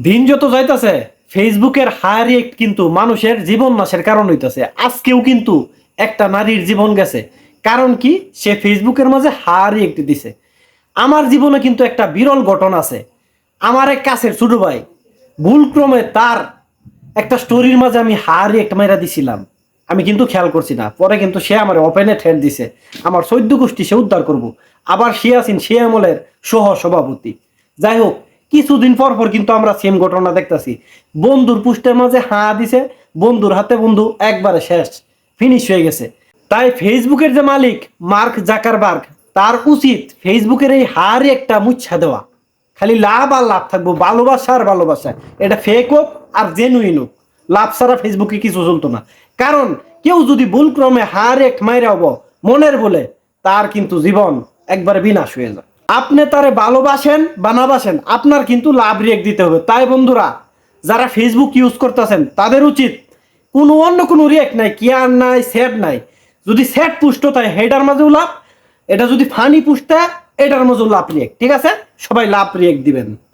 দিন যত যাইতাছে ফেসবুকের হায়ার রিয়েক্ট কিন্তু মানুষের জীবন নাশের কারণ হইতাছে। আজকেও কিন্তু একটা নারীর জীবন গেছে। কারণ কি? সে ফেসবুকের মাঝে হায়ার রিয়েক্ট দিছে। আমার জীবনে কিন্তু একটা বিরল ঘটনা আছে। আমার এক কাছের ছোট ভাই ভুলক্রমে তার একটা স্টোরির মাঝে আমি হায়ার রিয়েক্ট মাইরা দিছিলাম। আমি কিন্তু খেয়াল করছি না, পরে কিন্তু সে আমার ওপেনে ঠেট দিছে। আমার চৈদ্য গোষ্ঠী সে উদ্ধার করব। আবার সে আছেন সে আমলের সহ সভাপতি। যাই হোক, কিছুদিন পর পর কিন্তু আমরা সেম ঘটনা দেখতেছি। বন্ধুর পুষ্টের মাঝে হাঁ দিছে, বন্ধুর হাতে বন্ধু একবারে শেষ, ফিনিশ হয়ে গেছে। তাই ফেসবুকের যে মালিক মার্ক জাকারবার্গ, তার উচিত ফেসবুকের এই হারে একটা মুচ্ছা দেওয়া। খালি লাভ আর লাভ থাকবো, ভালোবাসা আর ভালোবাসা। এটা ফেক হোক আর জেনুইন হোক, লাভ ছাড়া ফেসবুকে কিছু চলতো না। কারণ কেউ যদি ভুলক্রমে হার এক মাইরা হবো মনের বলে, তার কিন্তু জীবন একবারে বিনাশ হয়ে যায়। আপনি তারে ভালোবাসেন বা না বাসেন, আপনার কিন্তু লাভ রিয়েক্ট দিতে হবে। তাই বন্ধুরা, যারা ফেসবুক ইউজ করতেছেন তাদের উচিত কোনো অন্য কোনো রিয়েক্ট নাই, কেয়ার নাই, স্যাড নাই। যদি স্যাড পুষ্ট তাই হেডার মাঝেও লাভ, এটা যদি ফানি পুষ্ট এটার মাঝেও লাভ রিয়েক্ট। ঠিক আছে, সবাই লাভ রিয়েক্ট দিবেন।